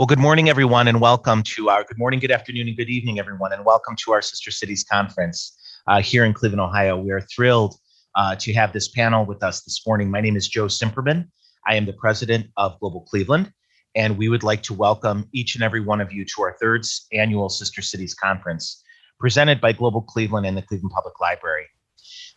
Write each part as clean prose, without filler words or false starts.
Well, good morning, everyone, and welcome to our good morning, good afternoon, and good evening, everyone, and welcome to our Sister Cities Conference here in Cleveland, Ohio. We are thrilled to have this panel with us this morning. My name is Joe Simperman. I am the president of Global Cleveland, and we would like to welcome each and every one of you to our third annual Sister Cities Conference, presented by Global Cleveland and the Cleveland Public Library.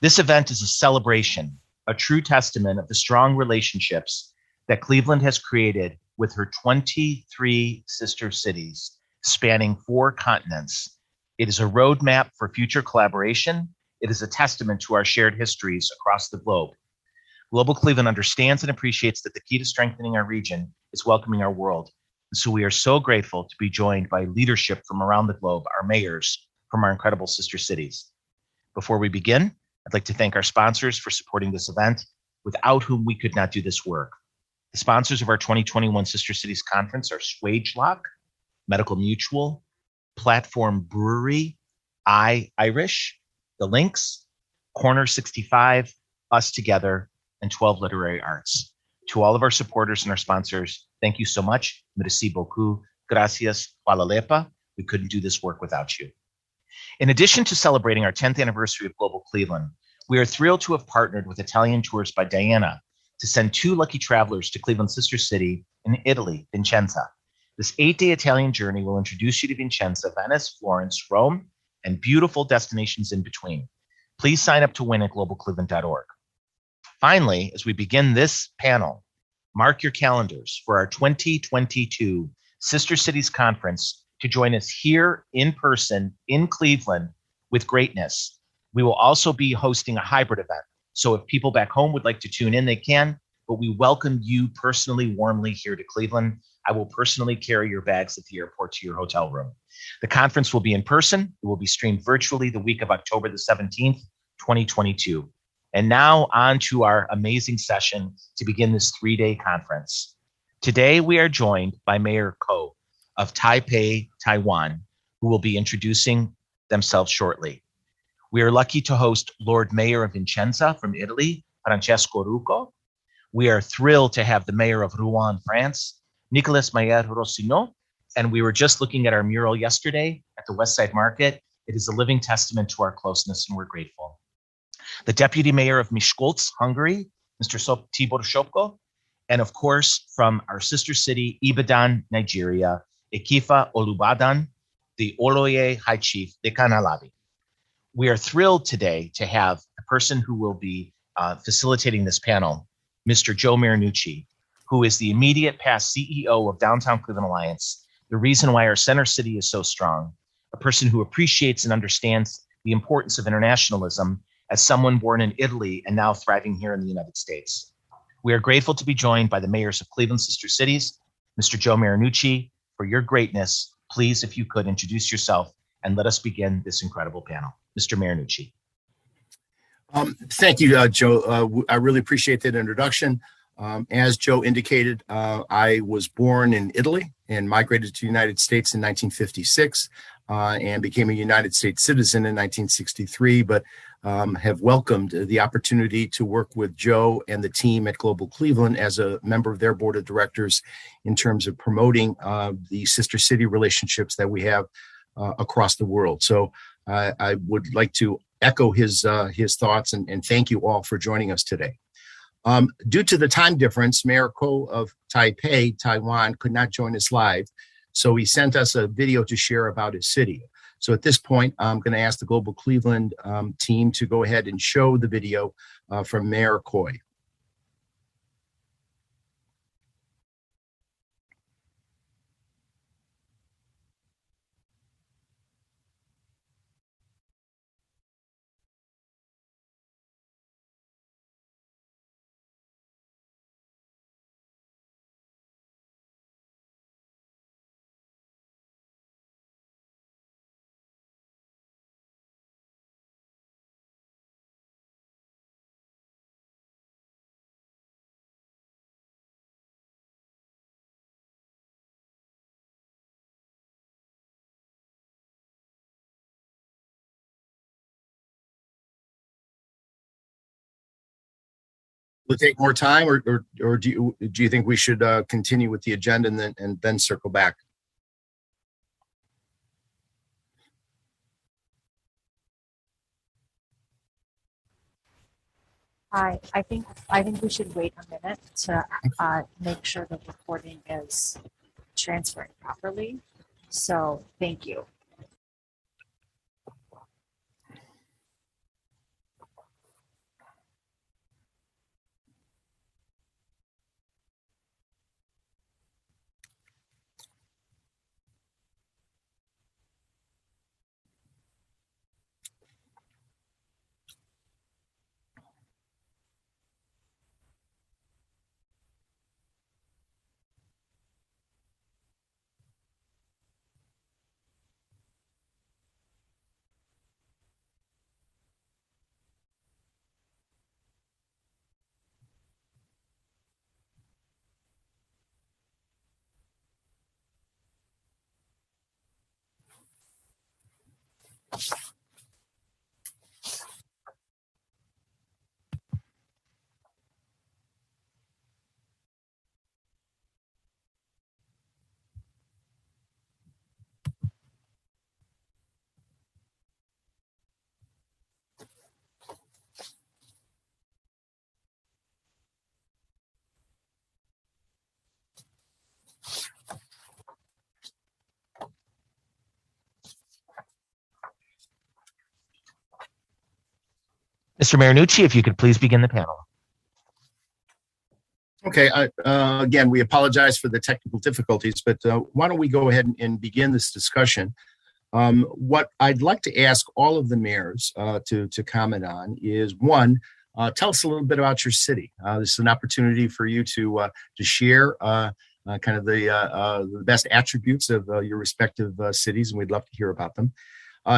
This event is a celebration, a true testament of the strong relationships that Cleveland has created with her 23 sister cities spanning 4 continents. It is a roadmap for future collaboration. It is a testament to our shared histories across the globe. Global Cleveland understands and appreciates that the key to strengthening our region is welcoming our world. And so we are so grateful to be joined by leadership from around the globe, our mayors from our incredible sister cities. Before we begin, I'd like to thank our sponsors for supporting this event, without whom we could not do this work. The sponsors of our 2021 Sister Cities Conference are Swagelock, Medical Mutual, Platform Brewery, Irish, The Links, Corner 65, Us Together, and 12 Literary Arts. To all of our supporters and our sponsors, thank you so much. Merci beaucoup. Gracias. Hvala lepa. We couldn't do this work without you. In addition to celebrating our 10th anniversary of Global Cleveland, we are thrilled to have partnered with Italian Tours by Diana to send 2 lucky travelers to Cleveland's sister city in Italy, Vicenza. This 8-day Italian journey will introduce you to Vicenza, Venice, Florence, Rome, and beautiful destinations in between. Please sign up to win at globalcleveland.org. Finally, as we begin this panel, mark your calendars for our 2022 Sister Cities Conference to join us here in person in Cleveland with greatness. We will also be hosting a hybrid event. So if people back home would like to tune in, they can, but we welcome you personally, warmly here to Cleveland. I will personally carry your bags at the airport to your hotel room. The conference will be in person. It will be streamed virtually the week of October the 17th, 2022. And now on to our amazing session to begin this 3-day conference. Today, we are joined by Mayor Ko of Taipei, Taiwan, who will be introducing themselves shortly. We are lucky to host Lord Mayor of Vicenza from Italy, Francesco Rucco. We are thrilled to have the Mayor of Rouen, France, Nicolas Meyer Rossignol. And we were just looking at our mural yesterday at the West Side Market. It is a living testament to our closeness, and we're grateful. The Deputy Mayor of Miskolc, Hungary, Mr. Tibor Shopko. And of course, from our sister city, Ibadan, Nigeria, Ekifa Olubadan, the Oloye High Chief de Kanalabi. We are thrilled today to have a person who will be facilitating this panel, Mr. Joe Marinucci, who is the immediate past CEO of Downtown Cleveland Alliance, the reason why our center city is so strong, a person who appreciates and understands the importance of internationalism as someone born in Italy and now thriving here in the United States. We are grateful to be joined by the mayors of Cleveland Sister Cities. Mr. Joe Marinucci, for your greatness, please, if you could, introduce yourself and let us begin this incredible panel. Mr. Marinucci. Thank you, Joe. I really appreciate that introduction. As Joe indicated, I was born in Italy and migrated to the United States in 1956 and became a United States citizen in 1963, but have welcomed the opportunity to work with Joe and the team at Global Cleveland as a member of their board of directors in terms of promoting the sister city relationships that we have across the world. So I would like to echo his thoughts and thank you all for joining us today. Due to the time difference, Mayor Ko of Taipei, Taiwan, could not join us live, so he sent us a video to share about his city. So at this point, I'm going to ask the Global Cleveland team to go ahead and show the video from Mayor Ko. Will it take more time, or do you think we should continue with the agenda and then circle back? I think we should wait a minute to make sure the recording is transferring properly. So thank you. Mr. Marinucci, if you could please begin the panel. Okay, again, we apologize for the technical difficulties, but why don't we go ahead and begin this discussion? What I'd like to ask all of the mayors to comment on is, one, tell us a little bit about your city. This is an opportunity for you to share kind of the best attributes of your respective cities, and we'd love to hear about them.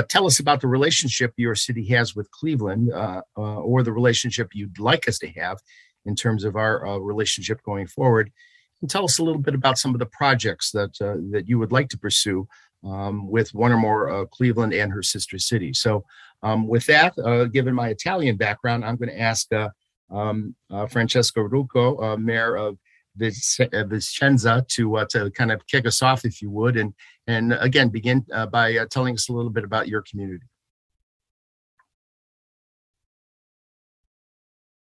Tell us about the relationship your city has with Cleveland, or the relationship you'd like us to have in terms of our relationship going forward. And tell us a little bit about some of the projects that you would like to pursue with one or more Cleveland and her sister cities. So with that, given my Italian background, I'm going to ask Francesco Rucco, Mayor of Vicenza, to kind of kick us off, if you would, and again, begin by telling us a little bit about your community.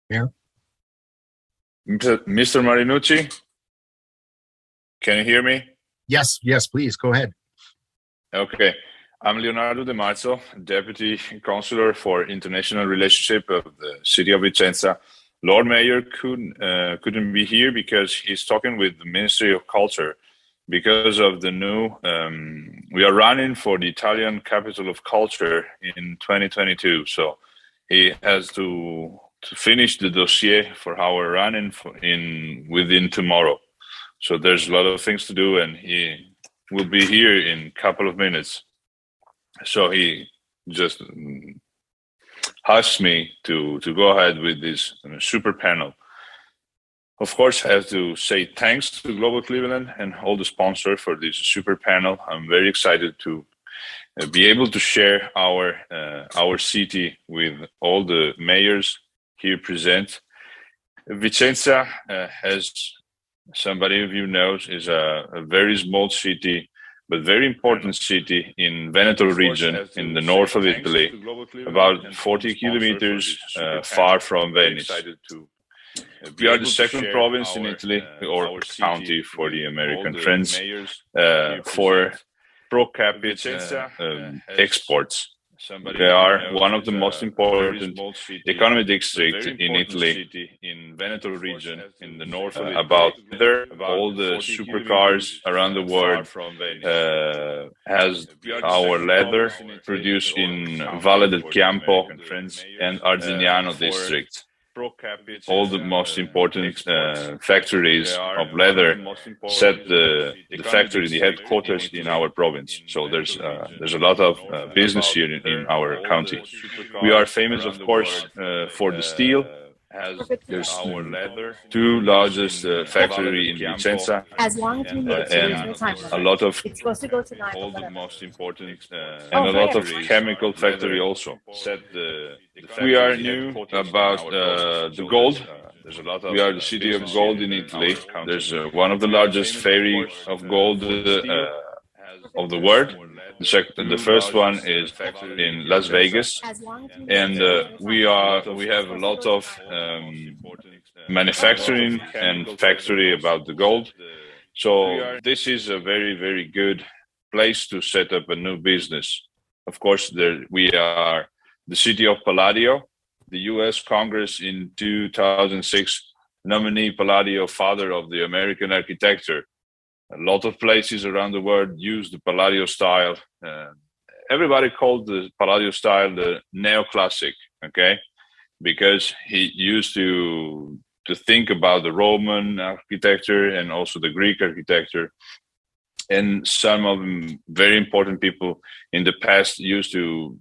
Mayor? Mr. Marinucci, can you hear me? Yes, please, go ahead. Okay. I'm Leonardo De Marzo, Deputy Consular for International Relationship of the City of Vicenza. Lord Mayor couldn't be here because he's talking with the Ministry of Culture because of the new, we are running for the Italian Capital of Culture in 2022. So he has to finish the dossier for our running within tomorrow. So there's a lot of things to do, and he will be here in a couple of minutes. So he just asked me to go ahead with this super panel. Of course, I have to say thanks to Global Cleveland and all the sponsors for this super panel. I'm very excited to be able to share our city with all the mayors here present. Vicenza, as somebody of you knows, is a very small city, but very important city in Veneto region in the north of Italy, about 40 kilometers far from Venice. We are the second province in Italy, or county for the American friends, for pro capita exports. They are one of the most important economic districts in Italy, in Veneto region, in the north of about all the supercars around the world has our leather produced in Valle del Chiampo and Arzignano districts. All the most important factories of leather set the factory, the headquarters in our province. So there's a lot of business here in our county. We are famous, of course, for the steel. There's two largest factory in Vicenza, As long as we make and a lot of it's supposed to go to 9. all the most important and a lot of chemical factory also. We are new about the gold. We are the city of gold in Italy. There's one of the largest ferry of gold of the world. The first one is in Las Vegas, and we have a lot of manufacturing and factory about the gold. So this is a very, very good place to set up a new business. Of course, we are the city of Palladio. The U.S. Congress in 2006 nominated Palladio father of the American architecture. A lot of places around the world use the Palladio style. Everybody called the Palladio style the neoclassic, okay? Because he used to think about the Roman architecture and also the Greek architecture. And some of them very important people in the past used to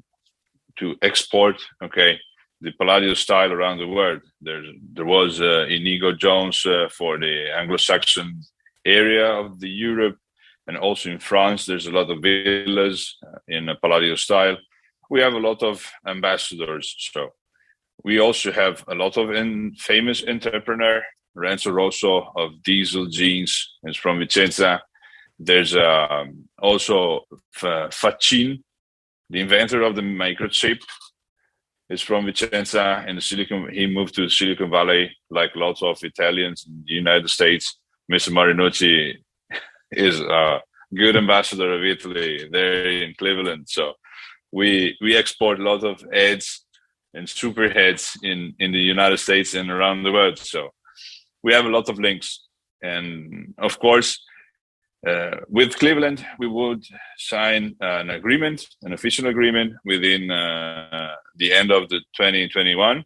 export, okay, the Palladio style around the world. There was Inigo Jones for the Anglo-Saxon area of the Europe, and also in France there's a lot of villas in a Palladio style. We have a lot of ambassadors, so we also have a lot of famous entrepreneur. Renzo Rosso of Diesel Jeans is from Vicenza. There's also Facin, the inventor of the microchip, is from Vicenza. He moved to Silicon Valley, like lots of Italians in the United States. Mr. Marinucci is a good ambassador of Italy there in Cleveland. So we export a lot of heads and super heads in the United States and around the world. So we have a lot of links. And of course, with Cleveland, we would sign an official agreement within the end of the 2021,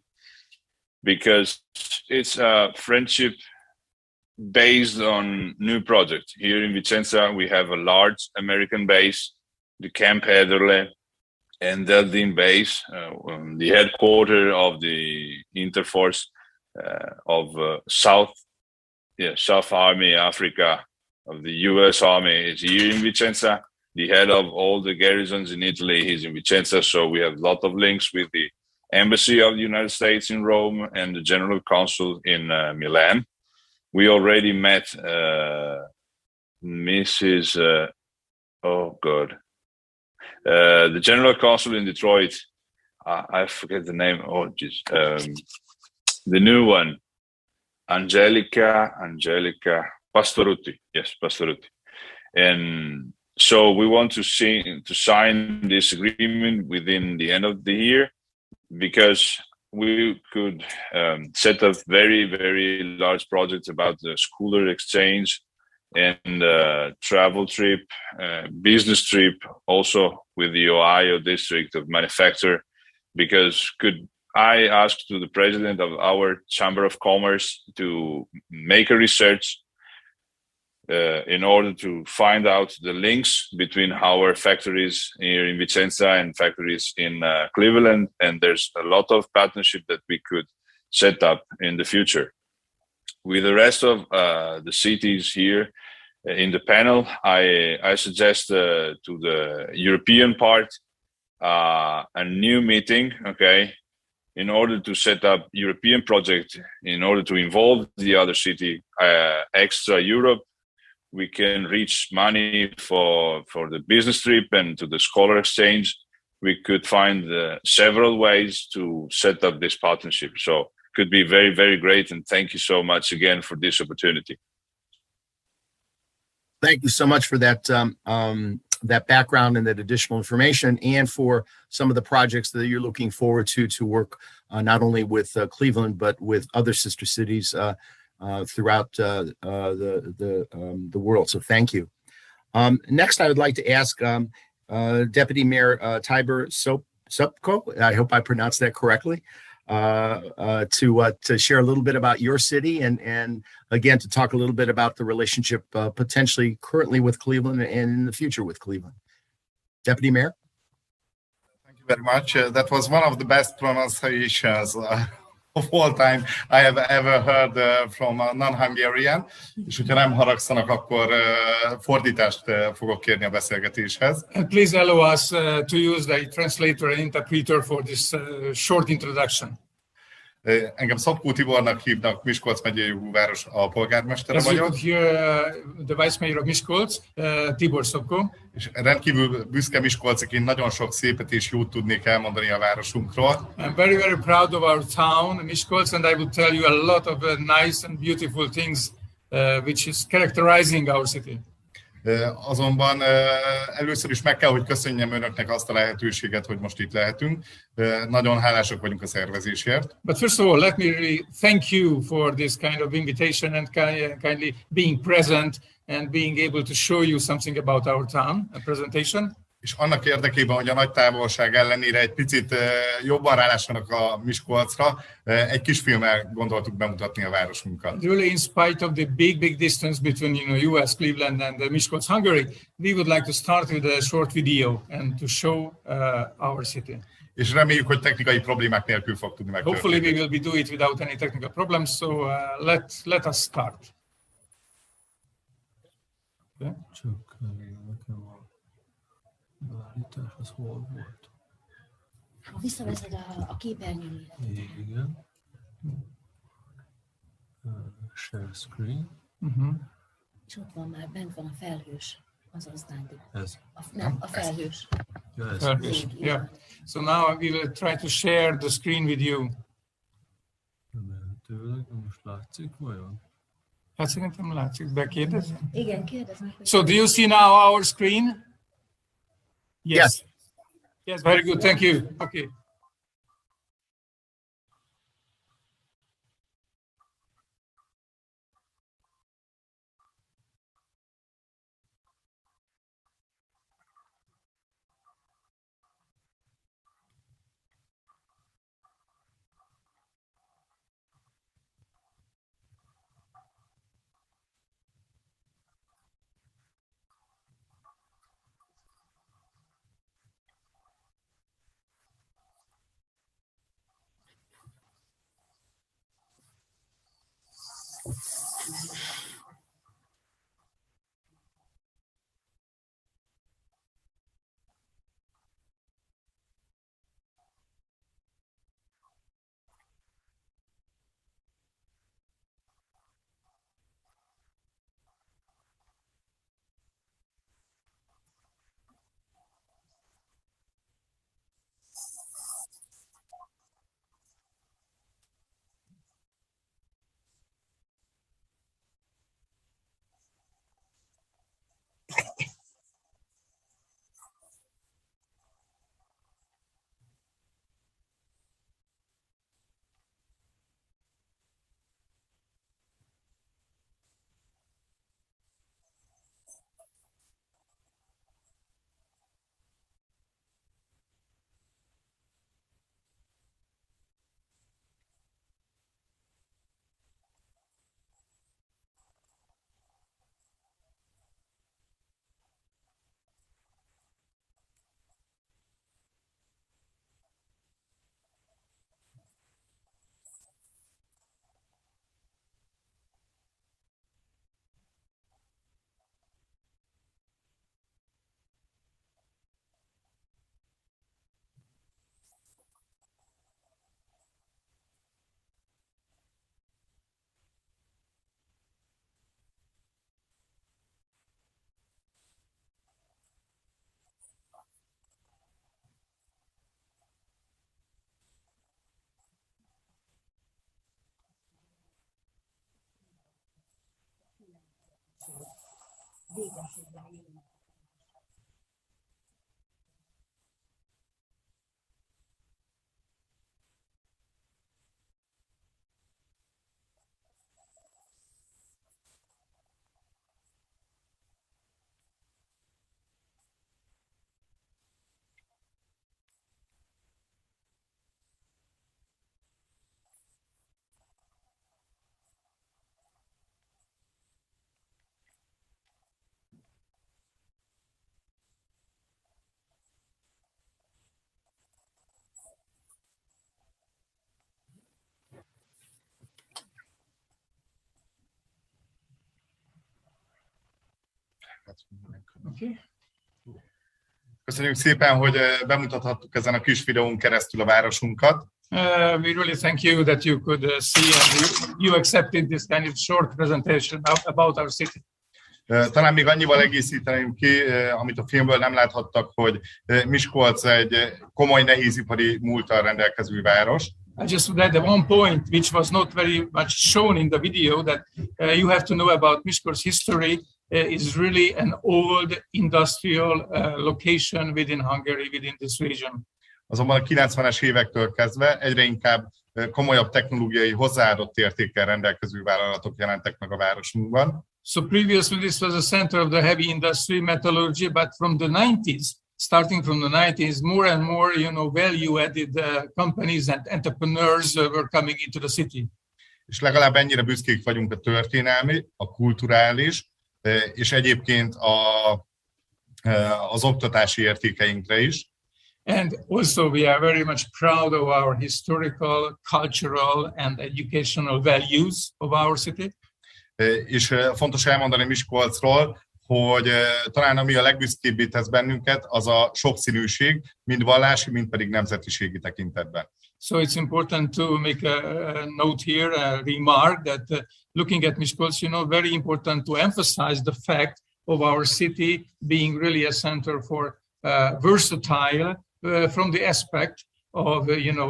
because it's a friendship based on new project. Here in Vicenza, we have a large American base, the Camp Hederle and Deldin base, the headquarters of the Interforce of South Army Africa of the U.S. Army is here in Vicenza. The head of all the garrisons in Italy is in Vicenza, so we have a lot of links with the Embassy of the United States in Rome and the General Consul in Milan. We already met the General Consul in Detroit. I forget the name. The new one, Angelica Pastorutti. Yes, Pastorutti. And so we want to sign this agreement within the end of the year, because we could set up very, very large projects about the schooler exchange and travel trip, business trip, also with the Ohio District of Manufacture. Because could I ask to the president of our Chamber of Commerce to make a research in order to find out the links between our factories here in Vicenza and factories in Cleveland. And there's a lot of partnership that we could set up in the future. With the rest of the cities here in the panel, I suggest to the European part a new meeting, okay, in order to set up European project, in order to involve the other city, extra Europe. We can reach money for the business trip and to the scholar exchange. We could find several ways to set up this partnership. So it could be very, very great. And thank you so much again for this opportunity. Thank you so much for that that background and that additional information, and for some of the projects that you're looking forward to work not only with Cleveland, but with other sister cities throughout the world. So thank you. Next, I would like to ask Deputy Mayor Tiber Sopko, I hope I pronounced that correctly, to share a little bit about your city, and again, to talk a little bit about the relationship potentially currently with Cleveland and in the future with Cleveland. Deputy Mayor? Thank you very much. That was one of the best pronunciations of all time I have ever heard from a non-Hungarian, és hogyha nem haragszanak, akkor fordítást fogok kérni a beszélgetéshez. Please allow us to use the translator and interpreter for this short introduction. Engem Szabó Tibornak hívnak, Miskolc megyei város a polgármestere As you vagyok. could hear, the Vice Mayor of Miskolc, Tibor Szopko. És rendkívül büszke miskolciként nagyon sok szépet és jót tudnék elmondani a városunkról. I'm very, very proud of our town, Miskolc, and I would tell you a lot of nice and beautiful things which is characterizing our city. Azonban először is meg kell, hogy köszönjem önöknek azt a lehetőséget, hogy most itt lehetünk. Nagyon hálásak vagyunk a szervezésért. But first of all, let me really thank you for this kind of invitation and kindly being present and being able to show you something about our town, a presentation. És annak érdekében, hogy a nagy távolság ellenére egy picit jobban rálássanak a Miskolcra, egy kis filmmel gondoltuk bemutatni a városunkat. Really, in spite of the big distance between US, Cleveland and Miskolc, Hungary, we would like to start with a short video and to show our city. És reméljük, hogy technikai problémák nélkül fog tudni megtörténni. Hopefully we will be do it without any technical problems, so let us start. Okay. Csak nekem a beállítás az hol volt? Ha visszavezed a képernyőre. Igen. Share screen. És ott van már, bent van a felhős, azaz Dándi. Ez. Nem, a felhős. Ja, ez. Perfect. Yeah. So now we will try to share the screen with you. Remélhetőleg most látszik vajon? Hát szerintem látszik, de kérdezem. Igen, kérdezd meg. So do you see now our screen? Yes. Yes, very good. Thank you. Okay. Okay. Köszönjük szépen, hogy bemutathattuk ezen a kis videón keresztül a városunkat. We really thank you that you could see and you accepted this kind of short presentation about our city. Talán még annyival egészíteném ki, amit a filmből nem láthattak, hogy Miskolc egy komoly nehézipari múlttal rendelkező város. I just would add one point which was not very much shown in the video, that you have to know about Miskolc history. Is really an old industrial location within Hungary, within this region. Azonban a 90-es évektől kezdve egyre inkább komolyabb technológiai hozzáadott értékkel rendelkező vállalatok jelentek meg a városunkban. So previously this was a center of the heavy industry, metallurgy, but from the 90s, starting from the 90s, more and more, value-added companies and entrepreneurs were coming into the city. És legalább ennyire büszkék vagyunk a történelmi, a kulturális, és egyébként az oktatási értékeinkre is. And also we are very much proud of our historical, cultural and educational values of our city. És fontos elmondani Miskolcról, hogy talán ami a legbüszkébbé tesz bennünket, az a sokszínűség, mind vallási, mind pedig nemzetiségi tekintetben. So it's important to make a note here, a remark that looking at Miskolc, very important to emphasize the fact of our city being really a center for versatile from the aspect of,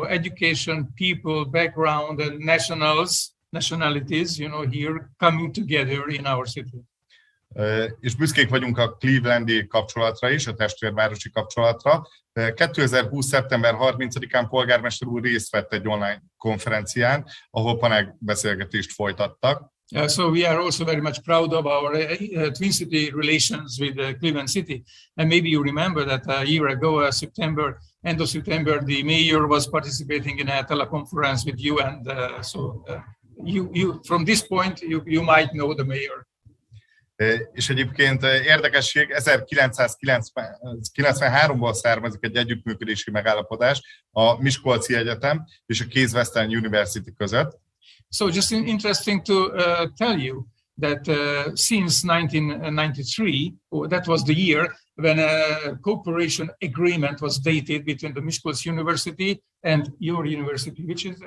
education, people, background, and nationalities, here coming together in our city. És büszkék vagyunk a clevelandi kapcsolatra is, a testvérvárosi kapcsolatra. 2020. szeptember 30-án polgármester úr részt vett egy online konferencián, ahol panelbeszélgetést folytattak. So we are also very much proud of our Twin City relations with Cleveland City. And maybe you remember that a year ago, end of September, the mayor was participating in a teleconference with you. And you from this point, you might know the mayor. És egyébként érdekesség, 1993-ból származik egy együttműködési megállapodás a Miskolci Egyetem és a Case Western University között. So just interesting to tell you that since 1993, that was the year when a cooperation agreement was dated between the Miskolc University and your university, which is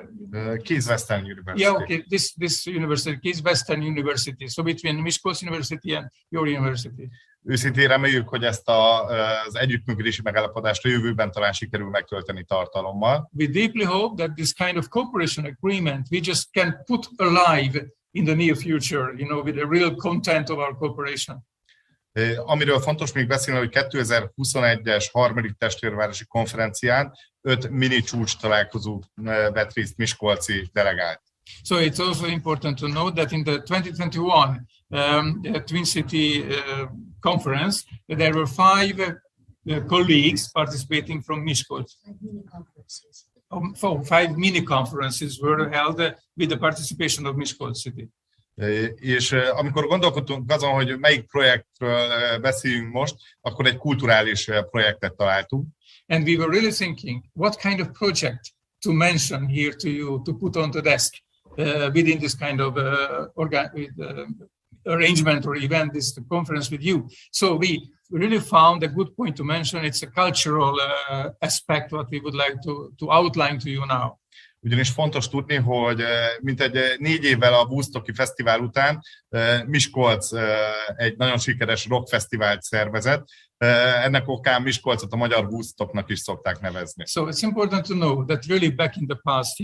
Case Western University. Yeah, okay. This university, Case Western University. So between Miskolc University and your university. Őszintén reméljük, hogy ezt az együttműködési megállapodást a jövőben talán sikerül megtölteni tartalommal. We deeply hope that this kind of cooperation agreement we just can put alive in the near future, with the real content of our cooperation. Amiről fontos még beszélni, hogy 2021-es harmadik testvérvárosi konferencián 5 mini csúcs találkozó vett részt miskolci delegált. So it's also important to note that in the 2021 Twin City conference, there were 5 colleagues participating from Miskolc. 5 mini conferences were held with the participation of Miskolc City. És amikor gondolkodtunk azon, hogy melyik projektről beszéljünk most, akkor egy kulturális projektet találtunk. And we were really thinking, what kind of project to mention here to you, to put on the desk within this kind of arrangement or event, this conference with you. So we really found a good point to mention. It's a cultural aspect what we would like to outline to you now. Ugyanis fontos tudni, hogy mintegy 4 évvel a Woodstocki Fesztivál után Miskolc egy nagyon sikeres rockfesztivált szervezett. Ennek okán Miskolcot a magyar Woodstocknak is szokták nevezni. So it's important to know that really back in the past,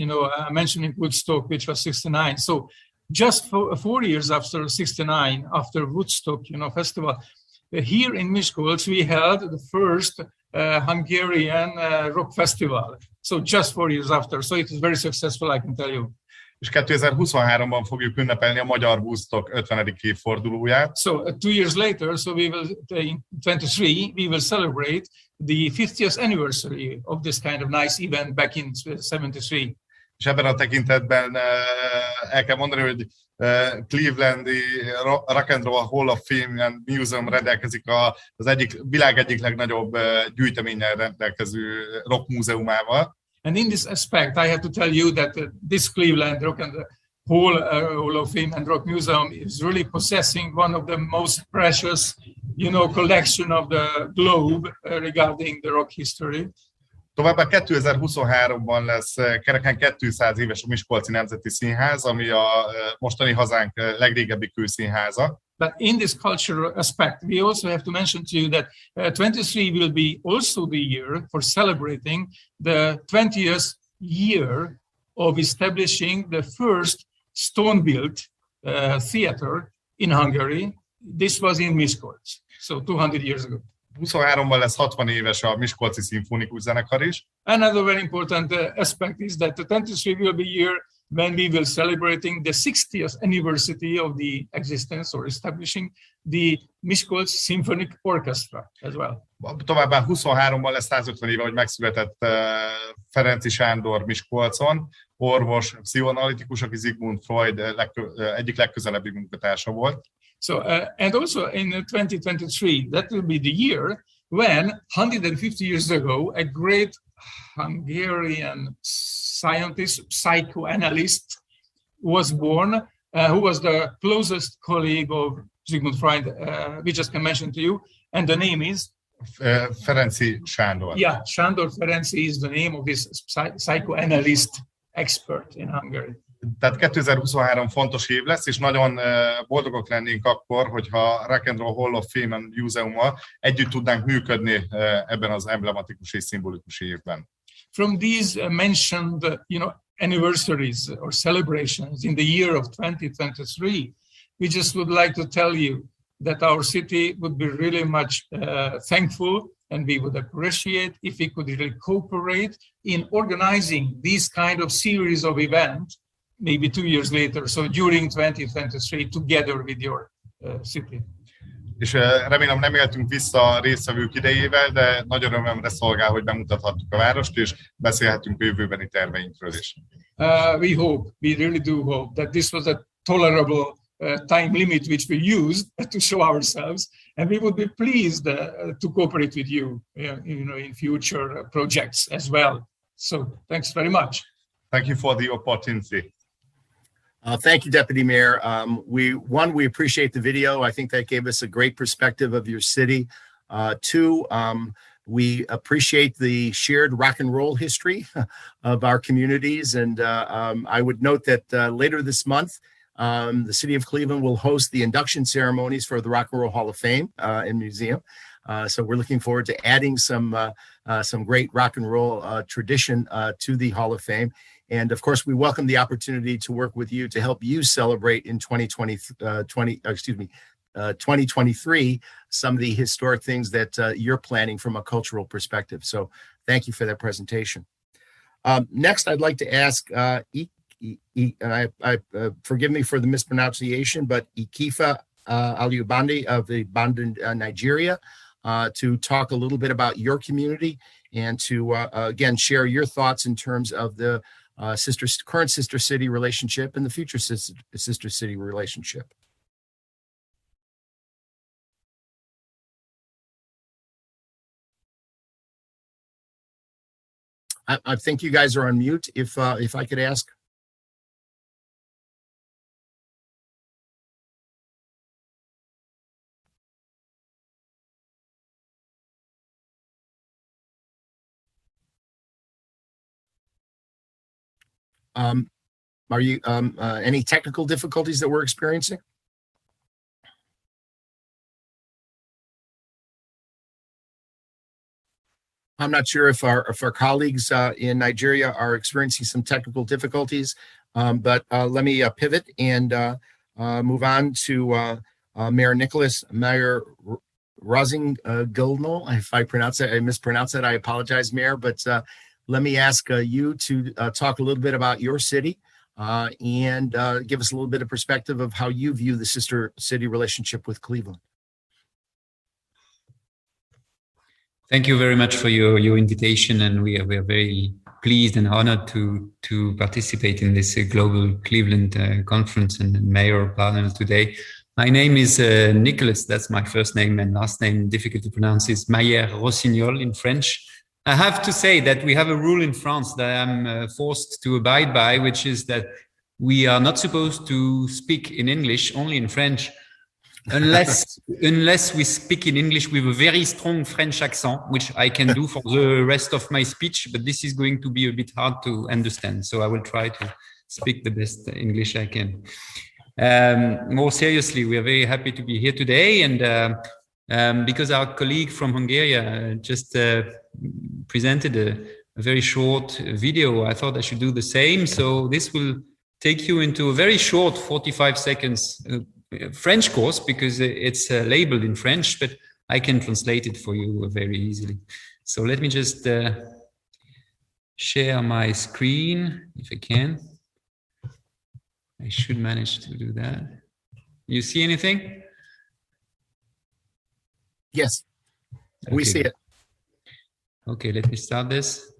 mentioning Woodstock, which was 69. So just 4 years after 69, after Woodstock, festival, here in Miskolc, we held the first Hungarian rock festival. So just 4 years after. So it was very successful, I can tell you. És 2023-ban fogjuk ünnepelni a magyar Woodstock 50. évfordulóját. So 2 years later, so we will, in 23, we will celebrate the 50th anniversary of this kind of nice event back in 73. És ebben a tekintetben el kell mondani, hogy Clevelandi Rock and Roll Hall of Fame and Museum rendelkezik az világ egyik legnagyobb gyűjteménnyel rendelkező rock múzeumával. And in this aspect, I have to tell you that this Cleveland Rock and Hall of Fame and Rock Museum is really possessing one of the most precious, collection of the globe regarding the rock history. Továbbá 2023-ban lesz kereken 200 éves a Miskolci Nemzeti Színház, ami a mostani hazánk legrégebbi kőszínháza. But in this cultural aspect, we also have to mention to you that 23 will be also the year for celebrating the 20th year of establishing the first stone-built theater in Hungary. This was in Miskolc, so 200 years ago. 23-ban lesz 60 éves a Miskolci Szimfonikus Zenekar is. Another very important aspect is that the 23 will be year when we will celebrating the 60th anniversary of the existence or establishing the Miskolc Symphonic Orchestra as well. Továbbá 23-ban lesz 150 éve, hogy megszületett Ferenczy Sándor Miskolcon, orvos, pszichoanalitikus, aki Sigmund Freud egyik legközelebbi munkatársa volt. So, and also in 2023, that will be the year when 150 years ago, a great Hungarian scientist, psychoanalyst was born, who was the closest colleague of Sigmund Freud, which I can mention to you, and the name is? Ferenczy Sándor. Yeah, Sándor Ferenczy is the name of this psychoanalyst expert in Hungary. Tehát 2023 fontos év lesz, és nagyon boldogok lennénk akkor, hogyha Rock and Roll Hall of Fame Museummal együtt tudnánk működni ebben az emblematikus és szimbolikus évben. From these mentioned, anniversaries or celebrations in the year of 2023, we just would like to tell you that our city would be really much thankful, and we would appreciate if we could really cooperate in organizing these kind of series of events, maybe 2 years later, so during 2023, together with your city. És remélem nem éltünk vissza a résztvevők idejével, de nagy örömömre szolgál, hogy bemutathattuk a várost, és beszélhetünk a jövőbeni terveinkről is. We really do hope that this was a tolerable time limit which we used to show ourselves, and we would be pleased to cooperate with you, in future projects as well. So thanks very much. Thank you for the opportunity. Thank you, Deputy Mayor. We appreciate the video. I think that gave us a great perspective of your city. Two, we appreciate the shared rock and roll history of our communities. And I would note that later this month, the city of Cleveland will host the induction ceremonies for the Rock and Roll Hall of Fame and Museum. So we're looking forward to adding some great rock and roll tradition to the Hall of Fame. And of course, we welcome the opportunity to work with you to help you celebrate in 2023 some of the historic things that you're planning from a cultural perspective. So thank you for that presentation. Next, I'd like to ask, forgive me for the mispronunciation, but Ikifa Alubandi of the Banda, Nigeria, to talk a little bit about your community and to, again, share your thoughts in terms of the current sister city relationship and the future sister city relationship. I think you guys are on mute. If I could ask. Are you any technical difficulties that we're experiencing? I'm not sure if our colleagues in Nigeria are experiencing some technical difficulties, but let me pivot and move on to Mayor Nicholas Meyer Rosing-Gilno. If I mispronounce that, I apologize, Mayor, but let me ask you to talk a little bit about your city and give us a little bit of perspective of how you view the sister city relationship with Cleveland. Thank you very much for your invitation, and we are very pleased and honored to participate in this global Cleveland conference and mayoral panel today. My name is Nicholas. That's my first name, and last name, difficult to pronounce, is Mayer Rossignol in French. I have to say that we have a rule in France that I'm forced to abide by, which is that we are not supposed to speak in English, only in French. unless we speak in English with a very strong French accent, which I can do for the rest of my speech, but this is going to be a bit hard to understand. So I will try to speak the best English I can. More seriously, we are very happy to be here today, and because our colleague from Hungary just presented a very short video, I thought I should do the same. So this will take you into a very short 45 seconds French course, because it's labeled in French, but I can translate it for you very easily. So let me just share my screen if I can. I should manage to do that. You see anything? Yes, we see it. Okay, let me start this.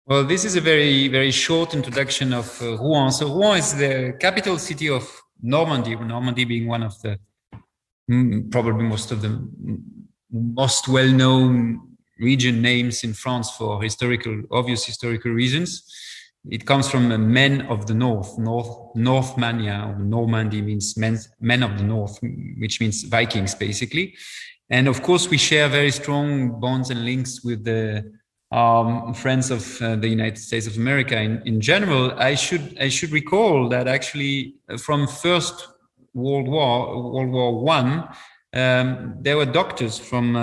Well, this is a very, very short introduction of Rouen. So Rouen is the capital city of Normandy, Normandy being one of the probably most of the most well-known region names in France for obvious historical reasons. It comes from men of the north. Northmania, or Normandy means men of the north, which means Vikings, basically. And of course, we share very strong bonds and links with the friends of the United States of America in general. I should recall that actually from First World War I, there were doctors from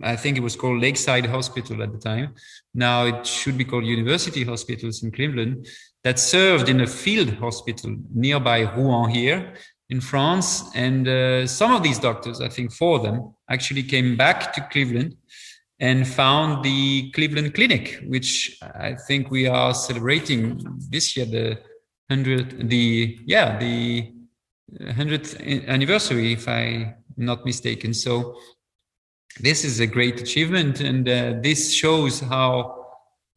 I think it was called Lakeside Hospital at the time. Now it should be called University Hospitals in Cleveland, that served in a field hospital nearby Rouen here in France. And some of these doctors, I think 4 of them, actually came back to Cleveland and found the Cleveland Clinic, which I think we are celebrating this year, the 100th anniversary, if I'm not mistaken. So this is a great achievement, and this shows how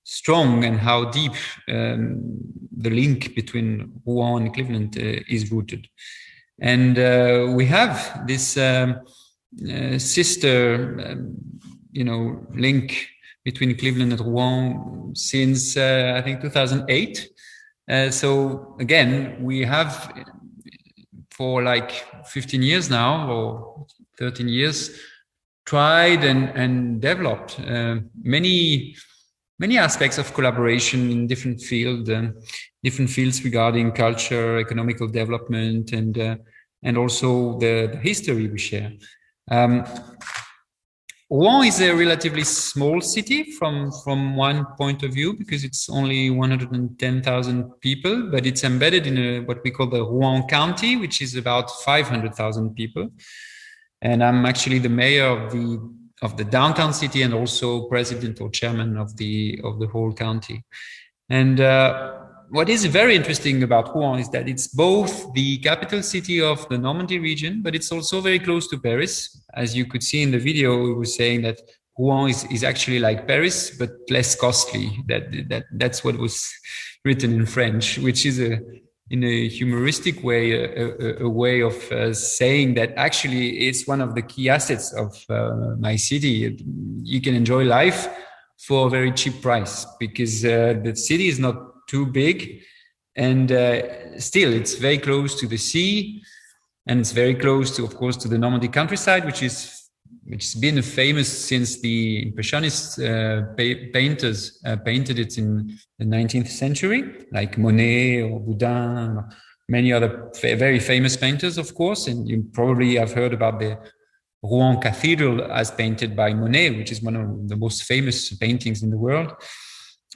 strong and how deep the link between Rouen and Cleveland is rooted. And we have this sister link between Cleveland and Rouen since I think 2008. So again, we have for like 15 years now, or 13 years, tried and developed many aspects of collaboration in different fields regarding culture, economical development, and also the history we share. Rouen is a relatively small city from one point of view, because it's only 110,000 people, but it's embedded in what we call the Rouen County, which is about 500,000 people. And I'm actually the mayor of the downtown city, and also president or chairman of the whole county. And what is very interesting about Rouen is that it's both the capital city of the Normandy region, but it's also very close to Paris. As you could see in the video, we were saying that Rouen is actually like Paris, but less costly. That's what was written in French, which is in a humoristic way, a way of saying that actually it's one of the key assets of my city. You can enjoy life for a very cheap price, because the city is not too big, and still it's very close to the sea, and it's very close to, of course, to the Normandy countryside, which has been famous since the Impressionist painters painted it in the 19th century, like Monet or Boudin, or many other very famous painters, of course. And you probably have heard about the Rouen Cathedral as painted by Monet, which is one of the most famous paintings in the world.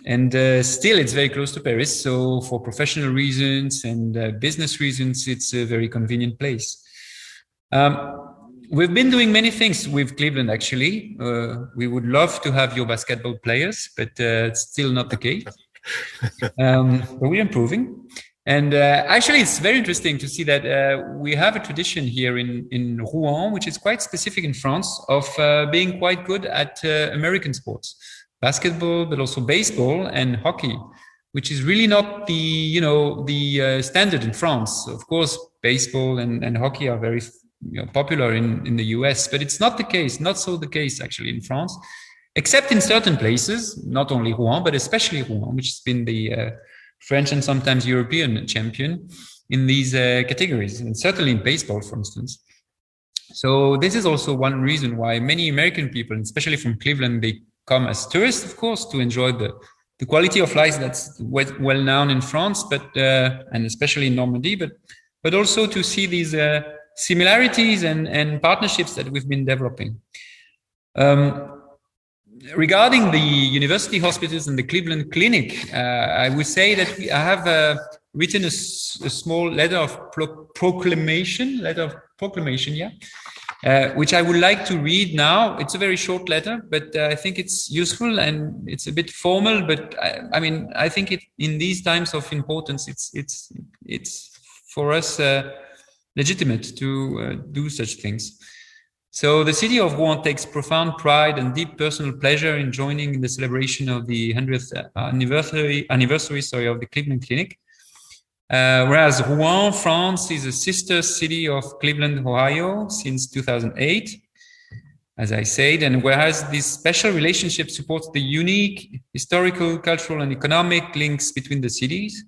And still, it's very close to Paris. So for professional reasons and business reasons, it's a very convenient place. We've been doing many things with Cleveland, actually. We would love to have your basketball players, but it's still not the case. But we're improving. And actually, it's very interesting to see that we have a tradition here in Rouen, which is quite specific in France, of being quite good at American sports, basketball, but also baseball and hockey, which is really not the standard in France. Of course, baseball and hockey are very popular in the US, but it's not the case, not so the case actually in France, except in certain places, not only Rouen, but especially Rouen, which has been the French and sometimes European champion in these categories, and certainly in baseball, for instance. So this is also one reason why many American people, especially from Cleveland, they come as tourists, of course, to enjoy the quality of life that's well known in France, but and especially in Normandy, but also to see these similarities and partnerships that we've been developing. Regarding the university hospitals and the Cleveland Clinic, I would say that I have written a small letter of proclamation, which I would like to read now. It's a very short letter, but I think it's useful and it's a bit formal. But I mean, I think in these times of importance, it's for us legitimate to do such things. So the city of Rouen takes profound pride and deep personal pleasure in joining in the celebration of the 100th anniversary of the Cleveland Clinic. Whereas Rouen, France, is a sister city of Cleveland, Ohio since 2008, as I said, and whereas this special relationship supports the unique historical, cultural, and economic links between the cities,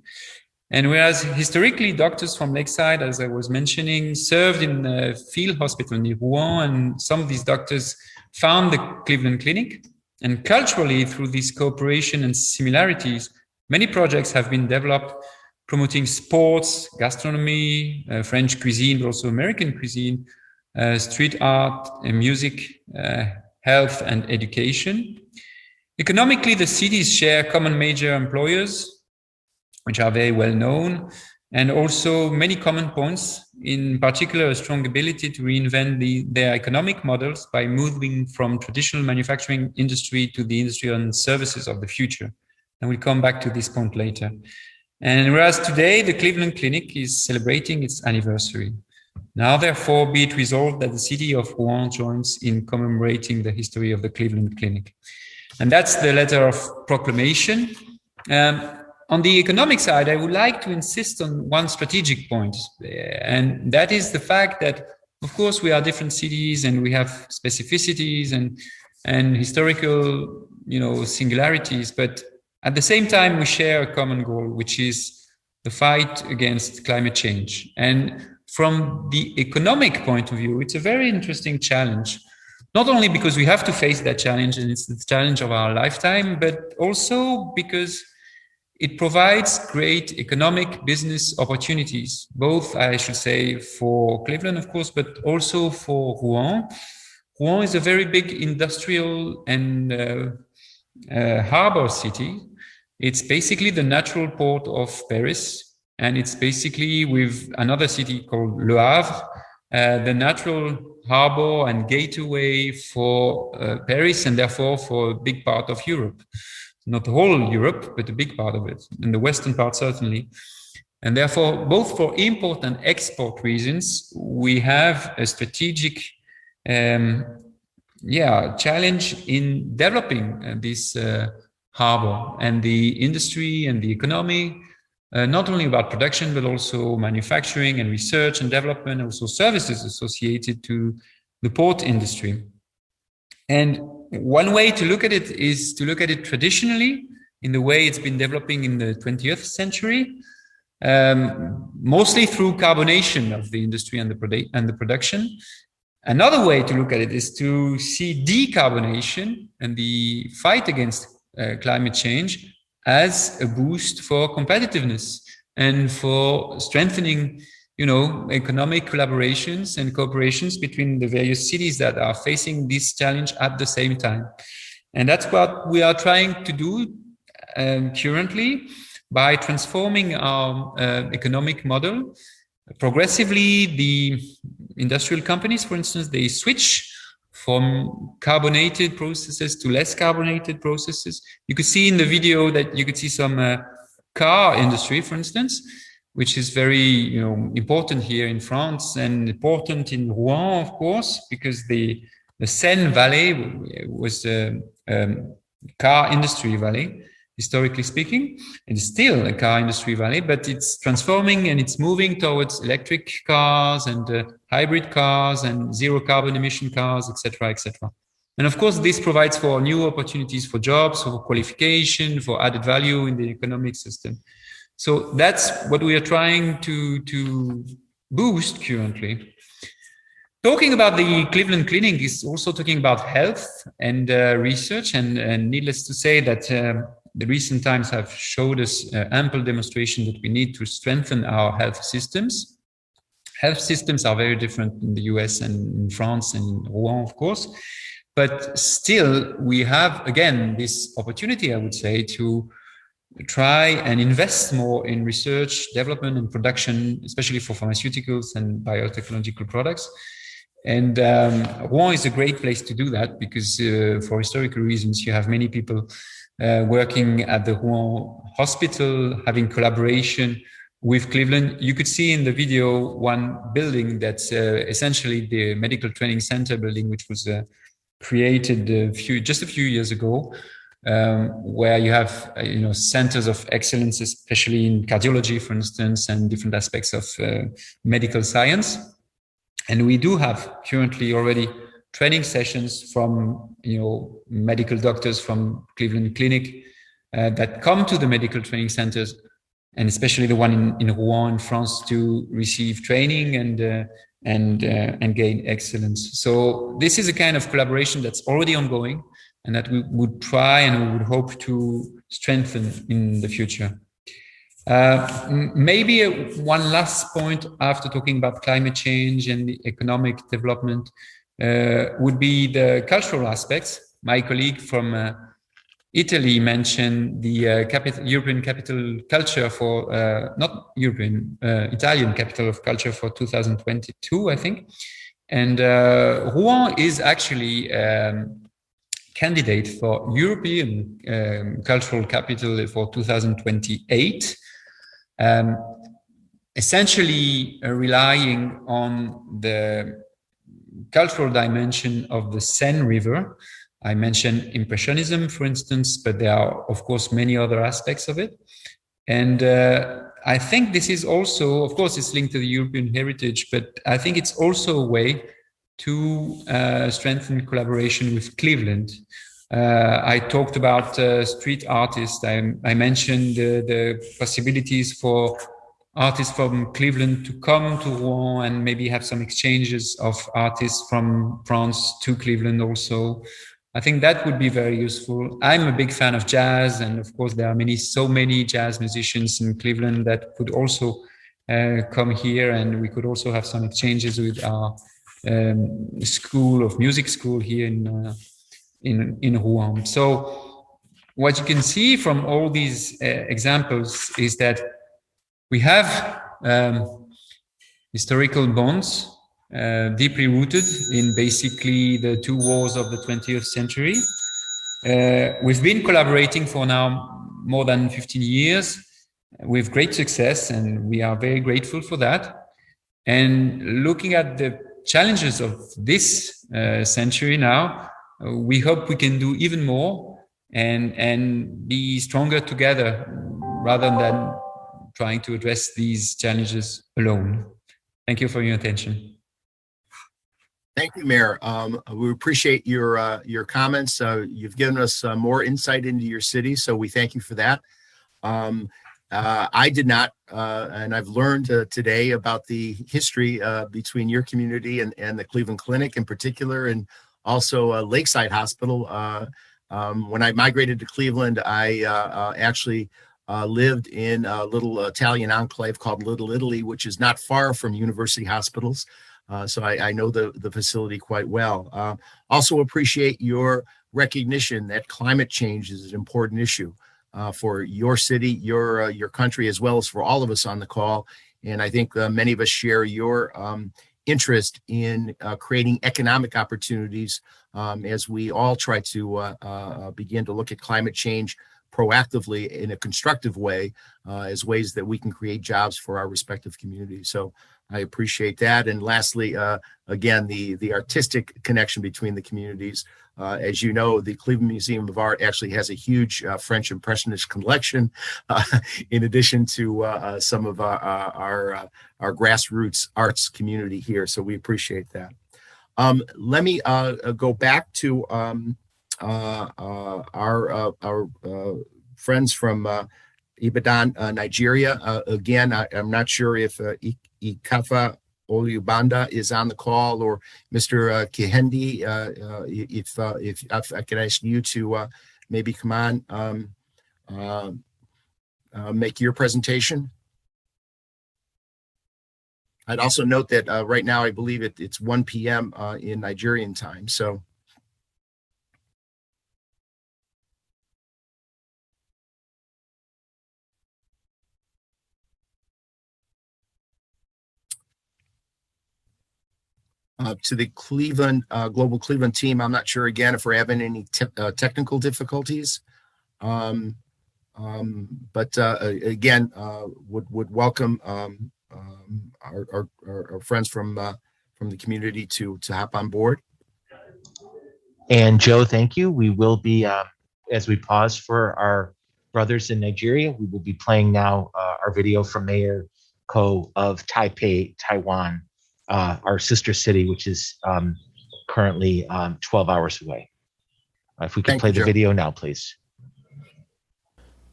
and whereas historically doctors from Lakeside, as I was mentioning, served in a field hospital near Rouen, and some of these doctors found the Cleveland Clinic, and culturally through this cooperation and similarities, many projects have been developed promoting sports, gastronomy, French cuisine, but also American cuisine, street art, and music, health, and education. Economically, the cities share common major employers, which are very well known, and also many common points, in particular a strong ability to reinvent their economic models by moving from traditional manufacturing industry to the industry and services of the future. And we'll come back to this point later. And whereas today the Cleveland Clinic is celebrating its anniversary, now therefore be it resolved that the city of Rouen joins in commemorating the history of the Cleveland Clinic. And that's the letter of proclamation. On the economic side, I would like to insist on one strategic point, and that is the fact that, of course, we are different cities and we have specificities and historical, singularities, but at the same time, we share a common goal, which is the fight against climate change. And from the economic point of view, it's a very interesting challenge, not only because we have to face that challenge and it's the challenge of our lifetime, but also because it provides great economic business opportunities, both, I should say, for Cleveland, of course, but also for Rouen. Rouen is a very big industrial and harbor city. It's basically the natural port of Paris, and it's basically with another city called Le Havre, the natural harbor and gateway for Paris and therefore for a big part of Europe. Not the whole Europe, but a big part of it, and the western part certainly. And therefore, both for import and export reasons, we have a strategic challenge in developing this harbor and the industry and the economy, not only about production, but also manufacturing and research and development, also services associated to the port industry. And one way to look at it is to look at it traditionally in the way it's been developing in the 20th century, mostly through carbonation of the industry and the production. Another way to look at it is to see decarbonation and the fight against climate change as a boost for competitiveness and for strengthening economic collaborations and cooperations between the various cities that are facing this challenge at the same time. And that's what we are trying to do currently by transforming our economic model. Progressively, industrial companies, for instance, they switch from carbonated processes to less carbonated processes. You could see in the video that you could see some car industry, for instance, which is very important here in France and important in Rouen, of course, because the Seine Valley was a car industry valley, historically speaking. It's still a car industry valley, but it's transforming and it's moving towards electric cars and hybrid cars and zero carbon emission cars, etc., etc. And of course, this provides for new opportunities for jobs, for qualification, for added value in the economic system. So that's what we are trying to boost currently. Talking about the Cleveland Clinic is also talking about health and research, and needless to say that the recent times have showed us ample demonstration that we need to strengthen our health systems. Health systems are very different in the US and in France and in Rouen, of course, but still we have, again, this opportunity, I would say, to try and invest more in research, development and production, especially for pharmaceuticals and biotechnological products. And Rouen is a great place to do that because for historical reasons, you have many people working at the Rouen hospital, having collaboration with Cleveland. You could see in the video one building that's essentially the medical training center building, which was created just a few years ago, where you have centers of excellence, especially in cardiology, for instance, and different aspects of medical science. And we do have currently already training sessions from medical doctors from Cleveland Clinic that come to the medical training centers, and especially the one in Rouen in France, to receive training and gain excellence. So this is a kind of collaboration that's already ongoing and that we would try and we would hope to strengthen in the future. Maybe one last point after talking about climate change and the economic development would be the cultural aspects. My colleague from Italy mentioned the European capital culture for, not European, Italian capital of culture for 2022, I think. And Rouen is actually candidate for European cultural capital for 2028. Essentially relying on the cultural dimension of the Seine River. I mentioned Impressionism, for instance, but there are, of course, many other aspects of it. And I think this is also, of course, it's linked to the European heritage, but I think it's also a way to strengthen collaboration with Cleveland. I talked about street artists. I mentioned the possibilities for artists from Cleveland to come to Rouen and maybe have some exchanges of artists from France to Cleveland also. I think that would be very useful. I'm a big fan of jazz, and of course there are so many jazz musicians in Cleveland that could also come here, and we could also have some exchanges with our music school here in Rouen. So what you can see from all these examples is that we have historical bonds deeply rooted in basically the two wars of the 20th century. We've been collaborating for now more than 15 years with great success, and we are very grateful for that. And looking at the challenges of this century now, we hope we can do even more and be stronger together rather than trying to address these challenges alone. Thank you for your attention. Thank you, Mayor. We appreciate your comments. You've given us more insight into your city, so we thank you for that. I did not, and I've learned today about the history between your community and the Cleveland Clinic in particular, and also Lakeside Hospital. When I migrated to Cleveland, I actually lived in a little Italian enclave called Little Italy, which is not far from university hospitals. So I know the facility quite well. Also appreciate your recognition that climate change is an important issue for your city, your country, as well as for all of us on the call. And I think many of us share your interest in creating economic opportunities as we all try to begin to look at climate change proactively in a constructive way as ways that we can create jobs for our respective communities. So I appreciate that. And lastly, again, the artistic connection between the communities. As you know, the Cleveland Museum of Art actually has a huge French Impressionist collection, in addition to some of our grassroots arts community here. So we appreciate that. Let me go back to our friends from Ibadan, Nigeria. Again, I'm not sure if Ikafa Olubanda is on the call, or Mr. Kihendi, if I could ask you to maybe come on, make your presentation. I'd also note that right now I believe it's 1 p.m. In Nigerian time. So. To the Cleveland, Global Cleveland team, I'm not sure again if we're having any technical difficulties. But again, would welcome our friends from the community to hop on board. And Joe, thank you. We will be, as we pause for our brothers in Nigeria, we will be playing now our video from Mayor Ko of Taipei, Taiwan, our sister city, which is currently 12 hours away. If we could play the video now, please.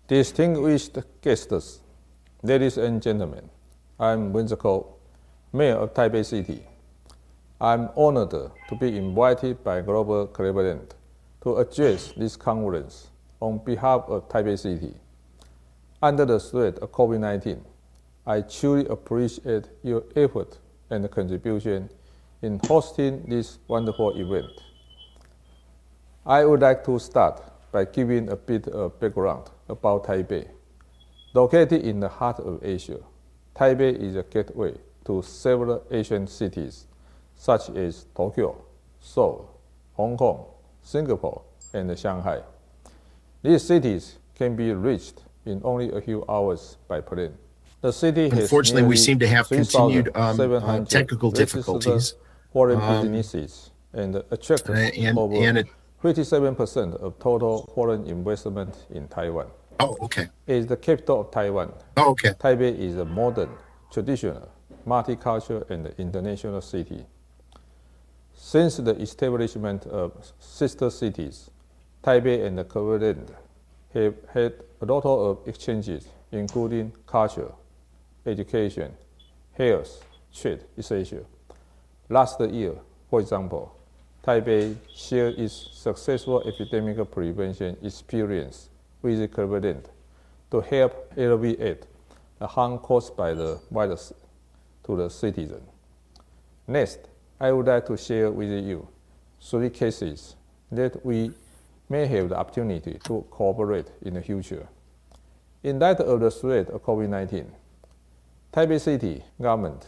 Distinguished guests, ladies and gentlemen, I'm Ko, Mayor of Taipei City. I'm honored to be invited by Global Cleveland to address this conference on behalf of Taipei City. Under the threat of COVID-19, I truly appreciate your effort and contribution in hosting this wonderful event. I would like to start by giving a bit of background about Taipei. Located in the heart of Asia, Taipei is a gateway to several Asian cities such as Tokyo, Seoul, Hong Kong, Singapore, and Shanghai. These cities can be reached in only a few hours by plane. The city has unfortunately, we seem to have continued technical difficulties. Foreign businesses and attracts over 57% of total foreign investment in Taiwan. Oh, okay. It is the capital of Taiwan. Oh, okay. Taipei is a modern, traditional, multicultural, and international city. Since the establishment of sister cities, Taipei and Cleveland have had a lot of exchanges, including culture, education, health, trade, etc. Last year, for example, Taipei shared its successful epidemic prevention experience with Cleveland to help alleviate the harm caused by the virus to the citizen. Next, I would like to share with you 3 cases that we may have the opportunity to cooperate in the future. In light of the threat of COVID-19, Taipei City government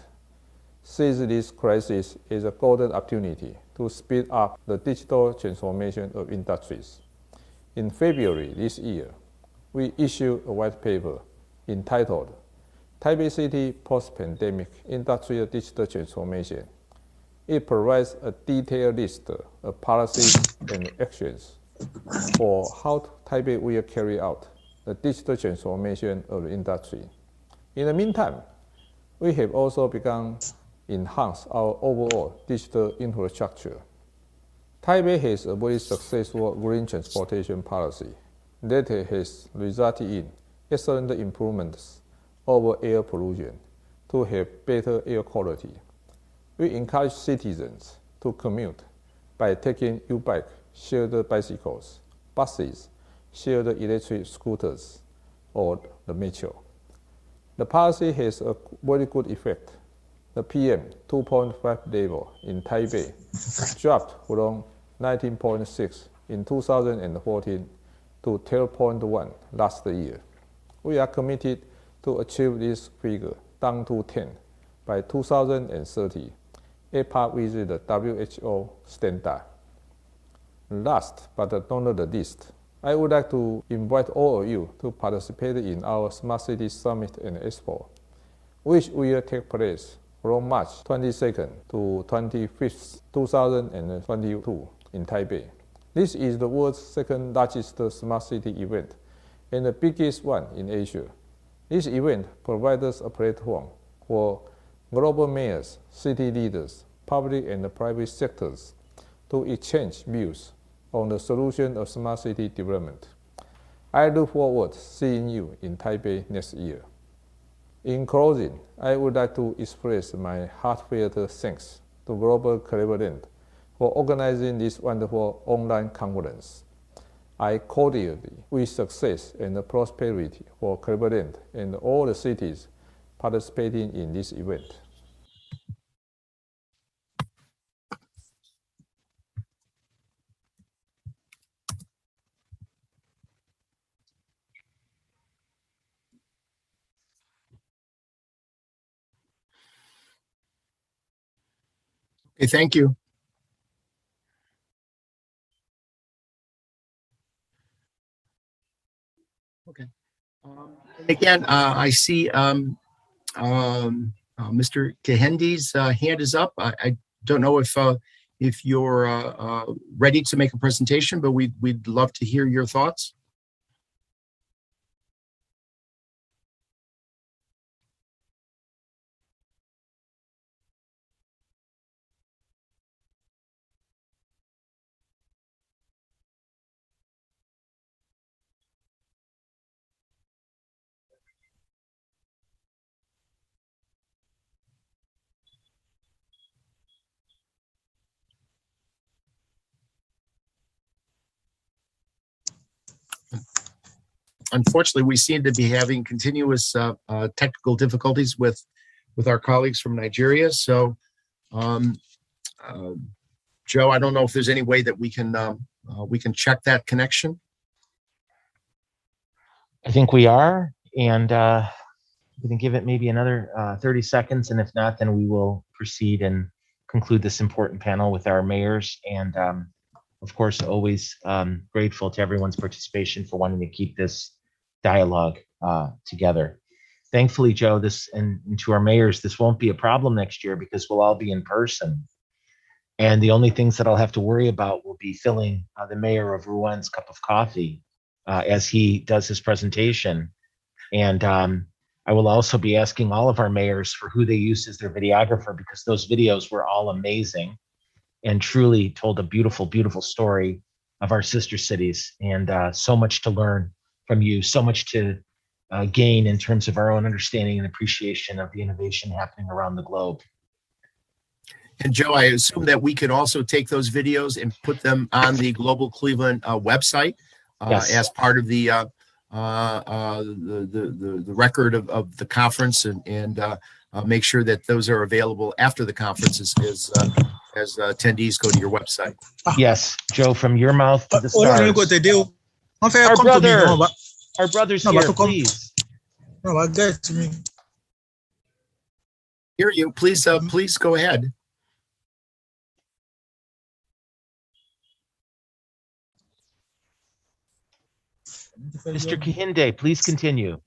sees this crisis as a golden opportunity to speed up the digital transformation of industries. In February this year, we issued a white paper entitled Taipei City Post-Pandemic Industrial Digital Transformation. It provides a detailed list of policies and actions for how Taipei will carry out the digital transformation of the industry. In the meantime, we have also begun enhance our overall digital infrastructure. Taipei has a very successful green transportation policy that has resulted in excellent improvements over air pollution to have better air quality. We encourage citizens to commute by taking U-bike, shared bicycles, buses, shared electric scooters, or the metro. The policy has a very good effect. The PM 2.5 level in Taipei dropped from 19.6 in 2014 to 12.1 last year. We are committed to achieve this figure down to 10 by 2030 APA with the WHO standard. Last but not the least, I would like to invite all of you to participate in our Smart City Summit and Expo, which will take place from March 22nd to 25th, 2022 in Taipei. This is the world's second largest smart city event and the biggest one in Asia. This event provides a platform for global mayors, city leaders, public and private sectors to exchange views on the solution of smart city development. I look forward to seeing you in Taipei next year. In closing, I would like to express my heartfelt thanks to Global Cleveland for organizing this wonderful online conference. I cordially wish success and prosperity for Cleveland and all the cities participating in this event. Okay, thank you. Okay. And again, I see Mr. Kehendi's hand is up. I don't know if you're ready to make a presentation, but we'd love to hear your thoughts. Unfortunately, we seem to be having continuous technical difficulties with our colleagues from Nigeria. So, Joe, I don't know if there's any way that we can check that connection. I think we are, and we can give it maybe another 30 seconds, and if not, then we will proceed and conclude this important panel with our mayors. And of course, always grateful to everyone's participation for wanting to keep this dialogue together. Thankfully, Joe, and to our mayors, this won't be a problem next year because we'll all be in person. And the only things that I'll have to worry about will be filling the mayor of Rouen cup of coffee as he does his presentation. And I will also be asking all of our mayors for who they use as their videographer, because those videos were all amazing and truly told a beautiful, beautiful story of our sister cities, and so much to learn from you, so much to gain in terms of our own understanding and appreciation of the innovation happening around the globe. And Joe, I assume that we can also take those videos and put them on the Global Cleveland website Yes. as part of the record of the conference, and make sure that those are available after the conference as attendees go to your website. Yes, Joe, from your mouth to the stars. Our brother's here, please. Hear you. Please go ahead. Mr. Kehinde, please continue.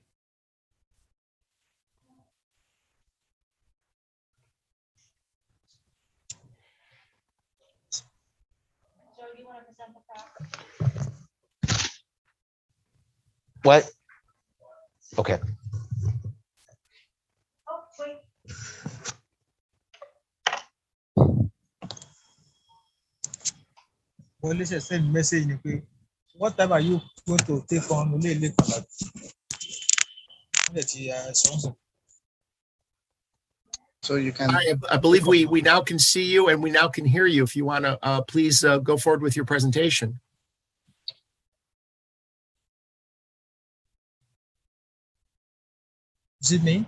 What? Okay. Well, let's send message. What time are you going to take on? So you can. I believe we now can see you and we now can hear you. If you want to, please go forward with your presentation. Is it me?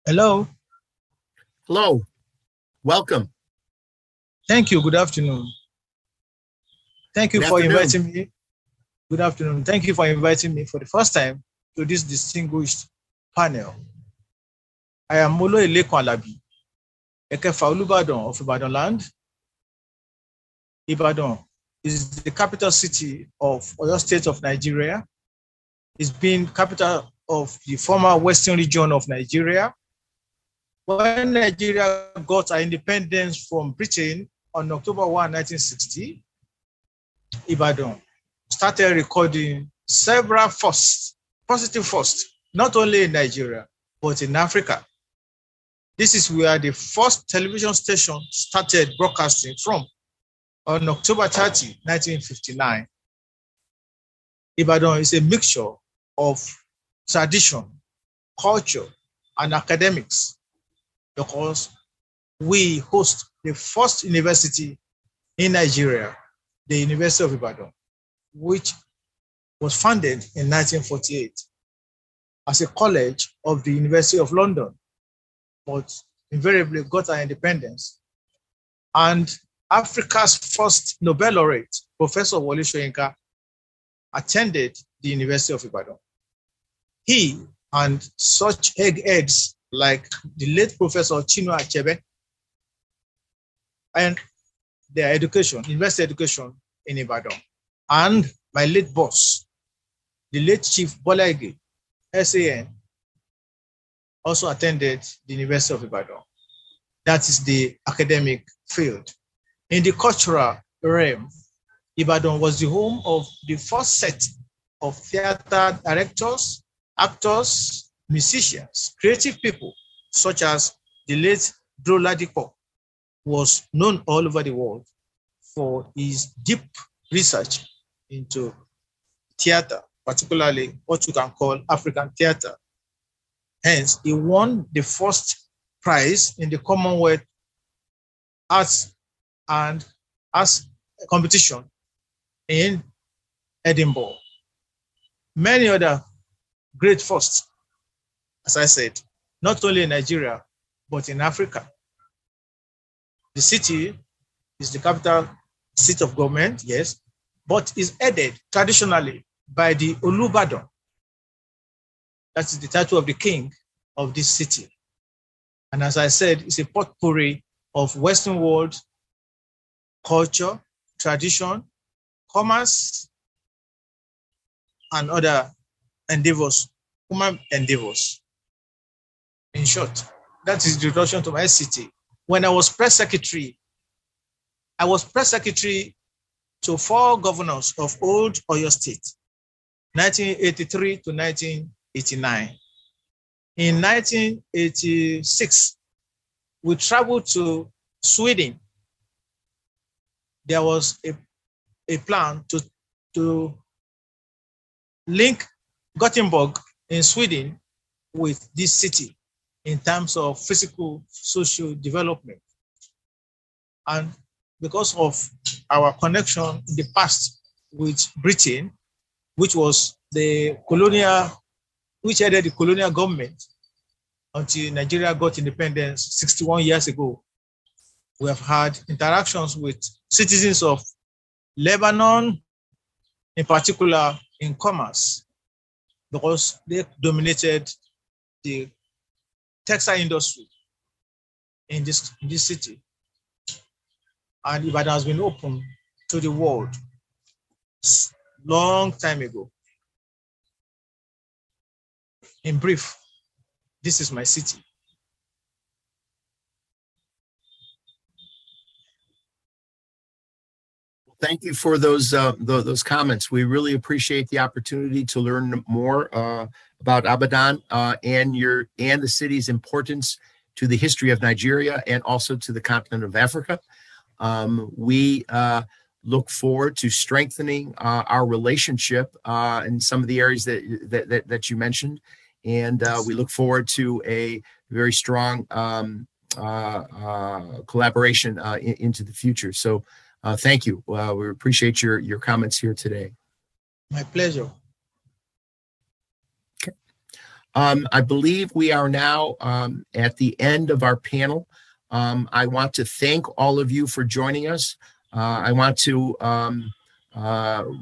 Hello. Hello. Welcome. Thank you. Good afternoon. Thank you for inviting me. Good afternoon. Thank you for inviting me for the first time to this distinguished panel. I am Molo Elekwalabi, Ekefa Olubadan of Ibadan land. Ibadan is the capital city of Oyo State of Nigeria. It's been capital of the former Western region of Nigeria. When Nigeria got our independence from Britain on October 1, 1960, Ibadan started recording several firsts, positive firsts, not only in Nigeria, but in Africa. This is where the first television station started broadcasting from on October 30, 1959. Ibadan is a mixture of tradition, culture, and academics because we host the first university in Nigeria, the University of Ibadan, which was founded in 1948 as a college of the University of London, but invariably got our independence. And Africa's first Nobel laureate, Professor Wole Soyinka, attended the University of Ibadan. He and such eggheads like the late Professor Chinua Achebe and their education, university education in Ibadan. And my late boss, the late Chief Bola Ige, SAN, also attended the University of Ibadan. That is the academic field. In the cultural realm, Ibadan was the home of the first set of theater directors, actors, musicians, creative people, such as the late Dro Ladipo, was known all over the world for his deep research into theater, particularly what you can call African theater. Hence, he won the first prize in the Commonwealth Arts and Arts competition in Edinburgh. Many other great firsts, as I said, not only in Nigeria, but in Africa. The city is the capital seat of government, yes, but is headed traditionally by the Olubadan. That is the title of the king of this city. And as I said, it's a potpourri of Western world culture, tradition, commerce, and other endeavors, human endeavors. In short, that is the introduction to my city. When I was press secretary to 4 governors of old Oyo State, 1983 to 1989. In 1986, we traveled to Sweden. There was a plan to link Gothenburg in Sweden with this city in terms of physical, social development. And because of our connection in the past with Britain, which was the colonial, which headed the colonial government until Nigeria got independence 61 years ago, we have had interactions with citizens of Lebanon, in particular in commerce, because they dominated the textile industry in this city. And Ibadan has been open to the world long time ago. In brief, this is my city. Thank you for those comments. We really appreciate the opportunity to learn more about Ibadan and the city's importance to the history of Nigeria and also to the continent of Africa. We look forward to strengthening our relationship in some of the areas that you mentioned, and we look forward to a very strong collaboration into the future. So. Thank you. We appreciate your comments here today. My pleasure. Okay. I believe we are now at the end of our panel. I want to thank all of you for joining us. I want to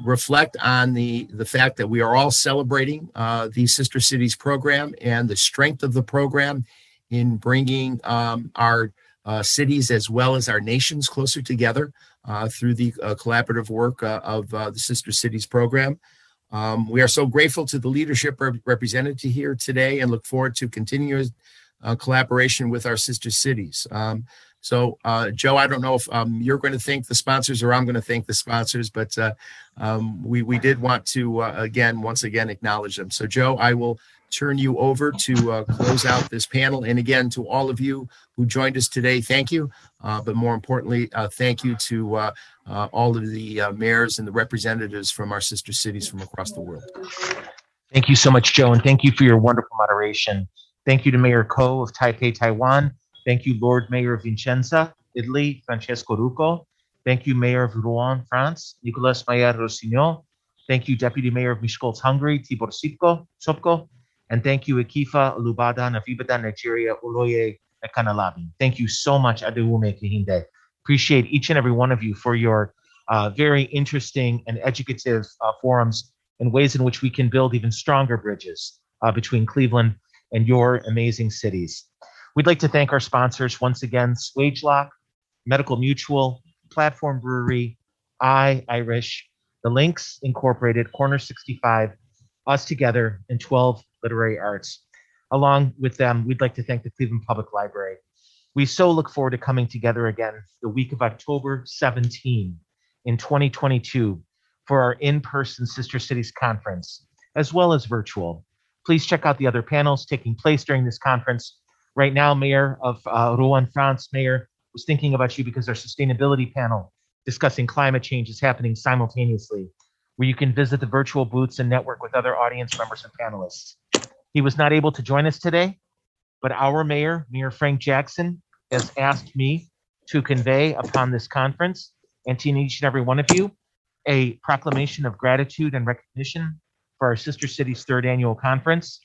reflect on the fact that we are all celebrating the Sister Cities program and the strength of the program in bringing our cities as well as our nations closer together through the collaborative work of the Sister Cities program. We are so grateful to the leadership represented here today and look forward to continuous collaboration with our sister cities. So, Joe, I don't know if you're going to thank the sponsors or I'm going to thank the sponsors, but we did want to, once again, acknowledge them. So, Joe, I will turn you over to close out this panel. And again, to all of you who joined us today, thank you. But more importantly, thank you to all of the mayors and the representatives from our sister cities from across the world. Thank you so much, Joe, and thank you for your wonderful moderation. Thank you to Mayor Ko of Taipei, Taiwan. Thank you, Lord Mayor of Vicenza, Italy, Francesco Rucco. Thank you, Mayor of Rouen, France, Nicolas Meyer Rossignol. Thank you, Deputy Mayor of Miskolc, Hungary, Tibor Sopko. And thank you, Akifa Olubadan of Ibadan, Nigeria, Oloye Ekanalabi. Thank you so much, Adewume Kehinde. Appreciate each and every one of you for your very interesting and educative forums and ways in which we can build even stronger bridges between Cleveland and your amazing cities. We'd like to thank our sponsors once again, Swagelock, Medical Mutual, Platform Brewery, Irish, The Links Incorporated, Corner 65, Us Together, and 12 Literary Arts. Along with them, we'd like to thank the Cleveland Public Library. We so look forward to coming together again the week of October 17 in 2022 for our in-person Sister Cities Conference, as well as virtual. Please check out the other panels taking place during this conference. Right now, Mayor of Rouen, France, Mayor, was thinking about you because our sustainability panel discussing climate change is happening simultaneously, where you can visit the virtual booths and network with other audience members and panelists. He was not able to join us today, but our mayor, Mayor Frank Jackson, has asked me to convey upon this conference and to each and every one of you a proclamation of gratitude and recognition for our Sister Cities third annual conference,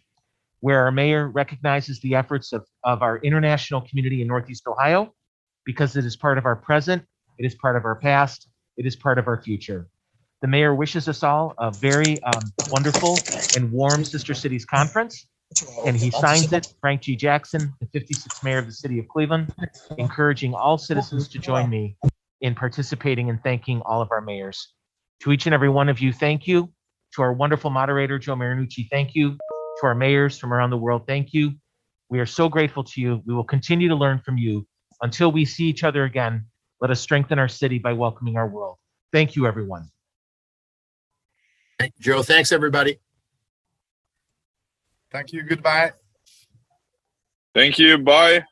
where our mayor recognizes the efforts of our international community in Northeast Ohio, because it is part of our present, it is part of our past, it is part of our future. The mayor wishes us all a very wonderful and warm Sister Cities Conference, and he signs it, Frank G. Jackson, the 56th mayor of the city of Cleveland, encouraging all citizens to join me in participating and thanking all of our mayors. To each and every one of you, thank you. To our wonderful moderator, Joe Marinucci, thank you. To our mayors from around the world, thank you. We are so grateful to you. We will continue to learn from you. Until we see each other again, let us strengthen our city by welcoming our world. Thank you, everyone. Thank you, Joe. Thanks, everybody. Thank you. Goodbye. Thank you. Bye.